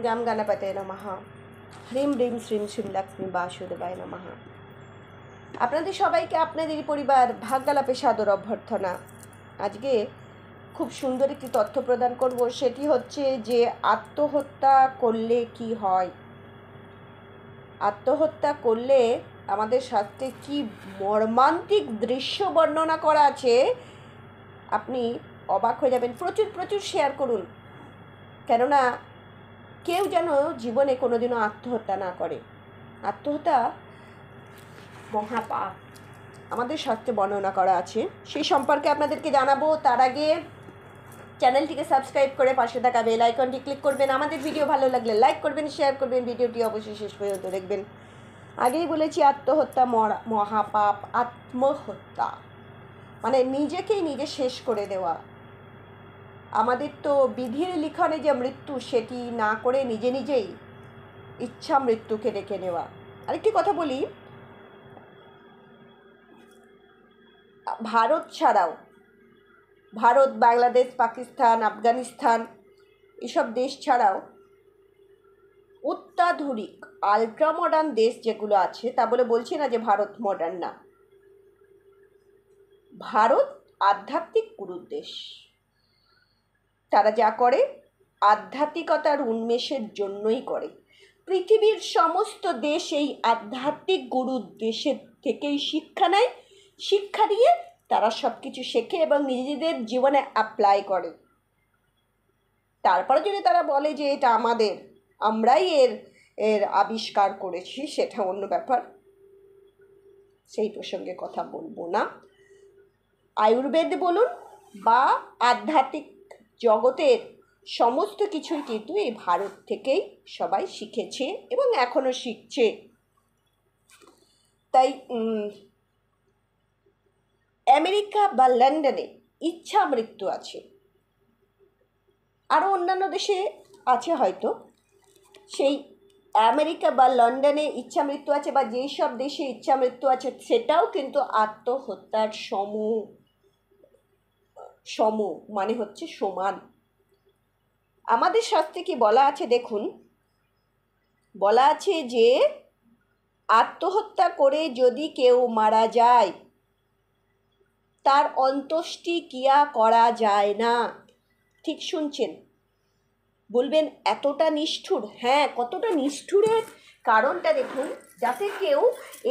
গাম গণপতে নমঃ। হ্রিম হ্রিম শ্রীম শ্রীম লক্ষ্মী বাসুদেবায় নমঃ। আপনাদের সবাইকে আপনাদেরই পরিবার ভাগ্যালাপে সাদর অভ্যর্থনা। আজকে খুব সুন্দর একটি তথ্য প্রদান করব, সেটি হচ্ছে যে আত্মহত্যা করলে কি হয়। আত্মহত্যা করলে আমাদের শাস্ত্রে কি মর্মান্তিক দৃশ্য বর্ণনা করা আছে, আপনি অবাক হয়ে যাবেন। প্রচুর প্রচুর শেয়ার করুন, কেননা কেউ যেন জীবনে কোনোদিনও আত্মহত্যা না করে। আত্মহত্যা মহাপাপ আমাদের শাস্ত্রে বর্ণনা করা আছে, সেই সম্পর্কে আপনাদেরকে জানাবো। তার আগে চ্যানেলটিকে সাবস্ক্রাইব করে পাশে থাকা বেল আইকনটি ক্লিক করবেন। আমাদের ভিডিও ভালো লাগলে লাইক করবেন, শেয়ার করবেন, ভিডিওটি অবশ্যই শেষ পর্যন্ত দেখবেন। আগেই বলেছি আত্মহত্যা মহাপাপ। আত্মহত্যা মানে নিজেকেই নিজে শেষ করে দেওয়া। আমাদের তো বিধির লিখনে যে মৃত্যু, সেটি না করে নিজে নিজেই ইচ্ছা মৃত্যুকে ডেকে নেওয়া। আরেকটি কথা বলি, ভারত ছাড়াও, ভারত, বাংলাদেশ, পাকিস্তান, আফগানিস্তান এসব দেশ ছাড়াও অত্যাধুনিক আলট্রা মডার্ন দেশ যেগুলো আছে, তা বলে বলছি না যে ভারত মডার্ন না। ভারত আধ্যাত্মিক গুরুর দেশ। তারা যা করে আধ্যাত্মিকতার উন্মেষের জন্যই করে। পৃথিবীর সমস্ত দেশ এই আধ্যাত্মিক গুরুর দেশের থেকেই শিক্ষা নেয়। শিক্ষা দিয়ে তারা সব কিছু শেখে এবং নিজেদের জীবনে অ্যাপ্লাই করে। তারপরে যদি তারা বলে যে এটা আমাদের, আমরাই এর আবিষ্কার করেছি, সেটা অন্য ব্যাপার, সেই প্রসঙ্গে কথা বলবো না। আয়ুর্বেদ বলুন বা আধ্যাত্মিক জগতের সমস্ত কিছুই কিন্তু এই ভারত থেকেই সবাই শিখেছে এবং এখনও শিখছে। তাই আমেরিকা বা লন্ডনে ইচ্ছা মৃত্যু আছে, আরও অন্যান্য দেশে আছে হয়তো। সেই আমেরিকা বা লন্ডনে ইচ্ছা মৃত্যু আছে, বা যেই সব দেশে ইচ্ছা মৃত্যু আছে, সেটাও কিন্তু আত্মহত্যার সম মানে হচ্ছে সমান। আমাদের শাস্ত্রে কি বলা আছে দেখুন, বলা আছে যে আত্মহত্যা করে যদি কেউ মারা যায়, তার অন্ত্যেষ্টিক্রিয়া করা যায় না। ঠিক শুনছেন, বলবেন এতটা নিষ্ঠুর? হ্যাঁ, কতটা নিষ্ঠুরের কারণটা দেখুন, যাতে কেউ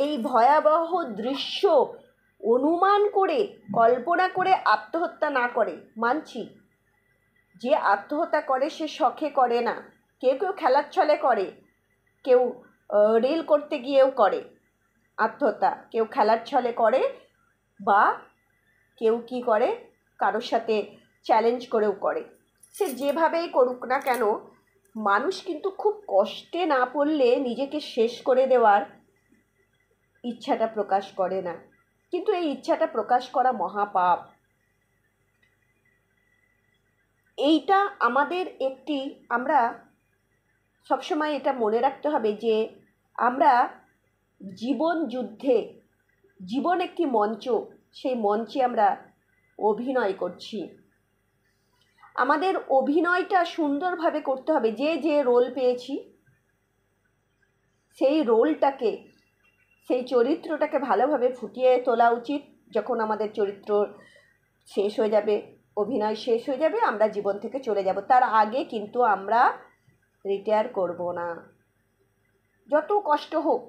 এই ভয়াবহ দৃশ্য অনুমান করে, কল্পনা করে আত্মহত্যা না করে। মানছি, যে আত্মহত্যা করে সে শখে করে না। কেউ কেউ খেলার ছলে করে, কেউ রিল করতে গিয়েও করে আত্মহত্যা, কেউ খেলার ছলে করে, বা কেউ কি করে কারোর সাথে চ্যালেঞ্জ করেও করে। সে যেভাবেই করুক না কেন, মানুষ কিন্তু খুব কষ্টে না পড়লে নিজেকে শেষ করে দেওয়ার ইচ্ছাটা প্রকাশ করে না। কিন্তু এই ইচ্ছাটা প্রকাশ করা মহাপাপ। এইটা আমাদের আমরা সবসময় এটা মনে রাখতে হবে যে আমরা জীবন যুদ্ধে, জীবন একটি মঞ্চ, সেই মঞ্চে আমরা অভিনয় করছি। আমাদের অভিনয়টা সুন্দরভাবে করতে হবে। যে যে রোল পেয়েছি, সেই রোলটাকে, সেই চরিত্রটাকে ভালোভাবে ফুটিয়ে তোলা উচিত। যখন আমাদের চরিত্র শেষ হয়ে যাবে, অভিনয় শেষ হয়ে যাবে, আমরা জীবন থেকে চলে যাব, তার আগে কিন্তু আমরা রিটায়ার করব না। যত কষ্ট হোক,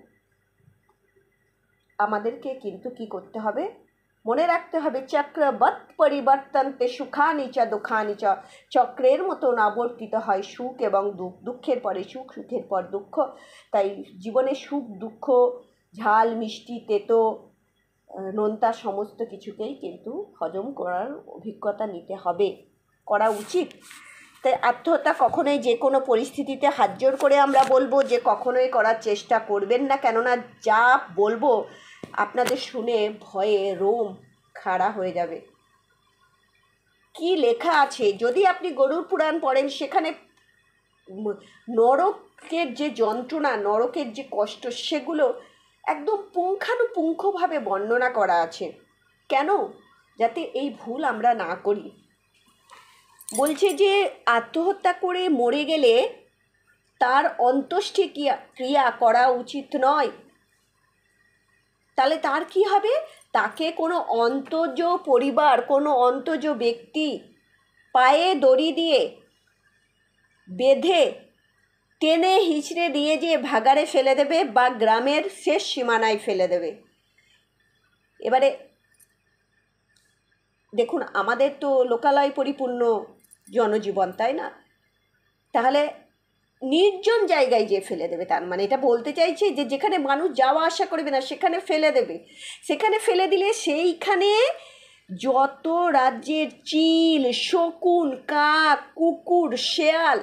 আমাদেরকে কিন্তু কি করতে হবে, মনে রাখতে হবে চক্রবৎ পরিবর্তন্তে সুখানি চ দুঃখানি চ। চক্রের মতন আবর্তিত হয় সুখ এবং দুঃখ, দুঃখের পরে সুখ, সুখের পর দুঃখ। তাই জীবনে সুখ, দুঃখ, ঝাল, মিষ্টি, তেতো, নোনতা সমস্ত কিছুকেই কিন্তু হজম করার অভিজ্ঞতা নিতে হবে, করা উচিত। তাই আত্মহত্যা কখনোই যে কোনো পরিস্থিতিতে হাত জোর করে আমরা বলবো যে কখনোই করার চেষ্টা করবেন না। কেননা যা বলবো আপনাদের শুনে ভয়ে রোম খাড়া হয়ে যাবে। কি লেখা আছে, যদি আপনি গরুড় পুরাণ পড়েন, সেখানে নরকের যে যন্ত্রণা, নরকের যে কষ্ট, সেগুলো একদম পুঙ্খানুপুঙ্খভাবে বর্ণনা করা আছে। কেন? যাতে এই ভুল আমরা না করি। বলছে যে আত্মহত্যা করে মরে গেলে তার অন্ত্যেষ্টি ক্রিয়া করা উচিত নয়, তাহলে তার কি হবে? তাকে কোনো অন্তজ পরিবার, কোনো অন্তজ ব্যক্তি পায়ে দড়ি দিয়ে বেঁধে টেনে হিঁচড়ে দিয়ে যে ভাগাড়ে ফেলে দেবে বা গ্রামের শেষ সীমানায় ফেলে দেবে। এবারে দেখুন, আমাদের তো লোকালয় পরিপূর্ণ জনজীবন, তাই না? তাহলে নির্জন জায়গায় যে ফেলে দেবে, তার মানে এটা বলতে চাইছে যে যেখানে মানুষ যাওয়া আসা করবে না সেখানে ফেলে দেবে। সেখানে ফেলে দিলে সেইখানে যত রাজ্যের চিল, শকুন, কাক, কুকুর, শেয়াল,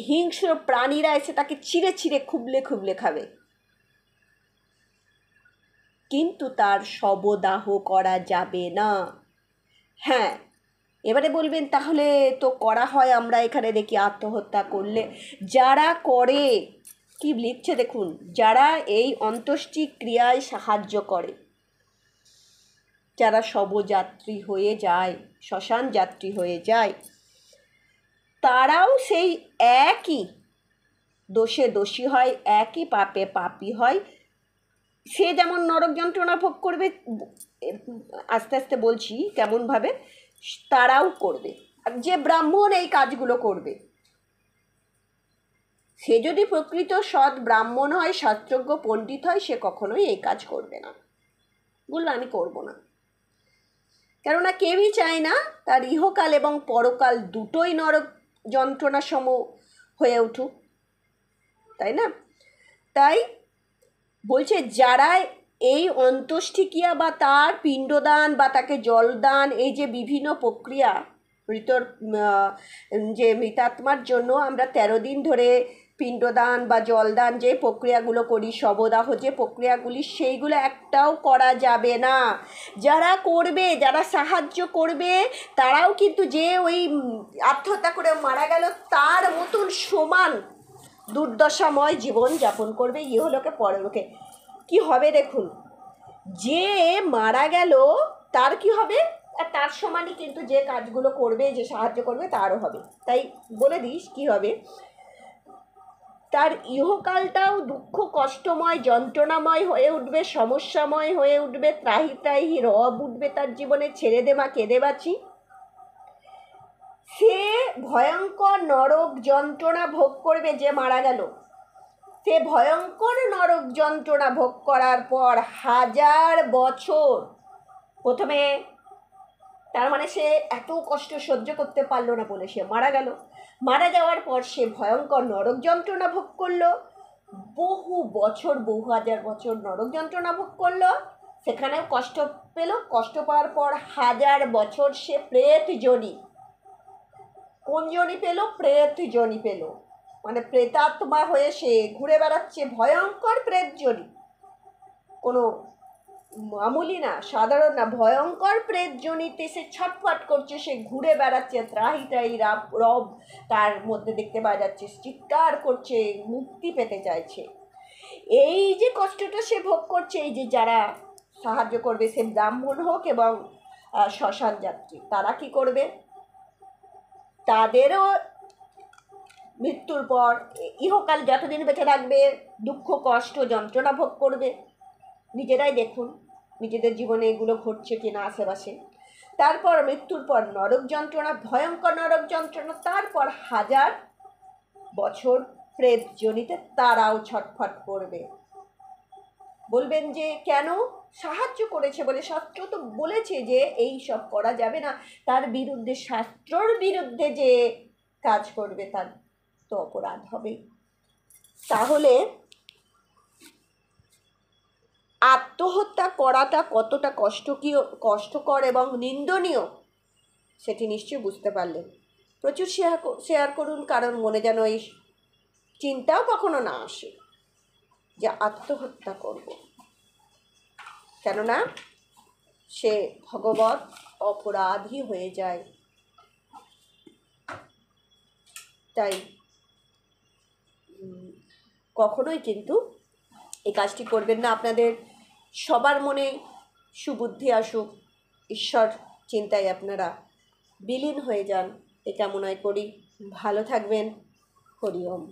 হিংস্র প্রাণীরা এসে তাকে ছিঁড়ে ছিঁড়ে খুবলে খুবলে খাবে, কিন্তু তার শবদাহ করা যাবে না। হ্যাঁ, এবারে বলবেন তাহলে তো করা হয়, আমরা এখানে দেখি আত্মহত্যা করলে। যারা করে, কি লিখছে দেখুন, যারা এই অন্ত্যেষ্টি ক্রিয়ায় সাহায্য করে, যারা শবযাত্রী হয়ে যায়, শ্মশান যাত্রী হয়ে যায়, তারাও সেই একই দোষে দোষী হয়, একই পাপে পাপী হয়। সে যেমন নরক যন্ত্রণা ভোগ করবে, আস্তে আস্তে বলছি কেমনভাবে, তারাও করবে। আর যে ব্রাহ্মণ এই কাজগুলো করবে, সে যদি প্রকৃত সৎ ব্রাহ্মণ হয়, শাস্ত্রজ্ঞ পণ্ডিত হয়, সে কখনোই এই কাজ করবে না, বললো আমি করব না। কেননা কেউই চায় না তার ইহকাল এবং পরকাল দুটোই নরক যন্ত্রণা সম হয়ে উঠুক, তাই না? তাই বলছে যারা এই অন্ত্যেষ্টিক্রিয়া বা তার পিণ্ডদান বা তাকে জলদান, এই যে বিভিন্ন প্রক্রিয়া, মৃতর যে মৃতাত্মার জন্য আমরা 13 দিন ধরে পিণ্ডদান বা জলদান যে প্রক্রিয়াগুলো করি, শবদাহ যে প্রক্রিয়াগুলি, সেইগুলো একটাও করা যাবে না। যারা করবে, যারা সাহায্য করবে, তারাও কিন্তু যে ওই আত্মহত্যা করে মারা গেল তার মতন সমান দুর্দশাময় জীবন যাপন করবে, ইহলোকে পরলোকে। কি হবে দেখুন, যে মারা গেল তার কি হবে, আর তার সমানই কিন্তু যে কাজগুলো করবে, যে সাহায্য করবে, তারও হবে। তাই বলে দিস কি হবে, তার ইহকালটাও দুঃখ কষ্টময় যন্ত্রণাময় হয়ে উঠবে, সমস্যাময় হয়ে উঠবে, ত্রাহি ত্রাহি রব উঠবে তার জীবনে, ছেড়ে দে মা কেঁদে বাঁচি। সে ভয়ঙ্কর নরক যন্ত্রণা ভোগ করবে যে মারা গেল। সে ভয়ঙ্কর নরক যন্ত্রণা ভোগ করার পর 1000 বছর, প্রথমে তার মানে সে এত কষ্ট সহ্য করতে পারলো না বলে সে মারা গেল। মারা যাওয়ার পর সে ভয়ঙ্কর নরক যন্ত্রণা ভোগ করলো, বহু বছর, বহু হাজার বছর নরক যন্ত্রণা ভোগ করলো, সেখানেও কষ্ট পেল। কষ্ট পাওয়ার পর 1000 বছর সে প্রেত যোনি, কোন যোনি পেল? প্রেত যোনি পেল, মানে প্রেতাত্মা হয়ে সে ঘুরে বেড়াচ্ছে, ভয়ঙ্কর প্রেত যোনি, কোনো মামুলি না, সাধারণ না, ভয়ঙ্কর প্রেত যোনিতে সে ছটফট করছে, সে ঘুরে বেড়াচ্ছে, ত্রাহি ত্রাহি রব তার মধ্যে দেখতে পাওয়া যাচ্ছে, চিৎকার করছে, মুক্তি পেতে চাইছে। এই যে কষ্টটা সে ভোগ করছে, এই যে যারা সাহায্য করবে, সে ব্রাহ্মণ হোক এবং শ্মশান যাত্রী, তারা কি করবে? তাদেরও মৃত্যুর পর ইহকাল যতদিন বেঁচে থাকবে দুঃখ কষ্ট যন্ত্রণা ভোগ করবে। নিজেরাই দেখুন নিজেদের জীবনে এগুলো ঘটছে কিনা আশেপাশে। তারপর মৃত্যুর পর নরক যন্ত্রণা, ভয়ঙ্কর নরক যন্ত্রণা, তারপর 1000 বছর প্রেত যোনিতে তারাও ছটফট করবে। বলবেন যে কেন? সাহায্য করেছে বলে, শাস্ত্র তো বলেছে যে এই সব করা যাবে না, তার বিরুদ্ধে, শাস্ত্রর বিরুদ্ধে যে কাজ করবে তার তো অপরাধ হবে। তাহলে আত্মহত্যা করাটা কতটা কষ্টকর এবং নিন্দনীয় সেটি নিশ্চয়ই বুঝতে পারলেন। প্রচুর শেয়ার করুন, কারণ মনে যেন এই চিন্তাও কখনো না আসে যে আত্মহত্যা করব, কেননা সে ভগবৎ অপরাধী হয়ে যায়। তাই কখনোই কিন্তু এই কাজটি করবেন না। আপনাদের সবার মনে সুবুদ্ধি আসুক, ঈশ্বর চিন্তায় আপনারা বিলীন হয়ে যান, এ কামনাই করি। ভালো থাকবেন, হরি ওম।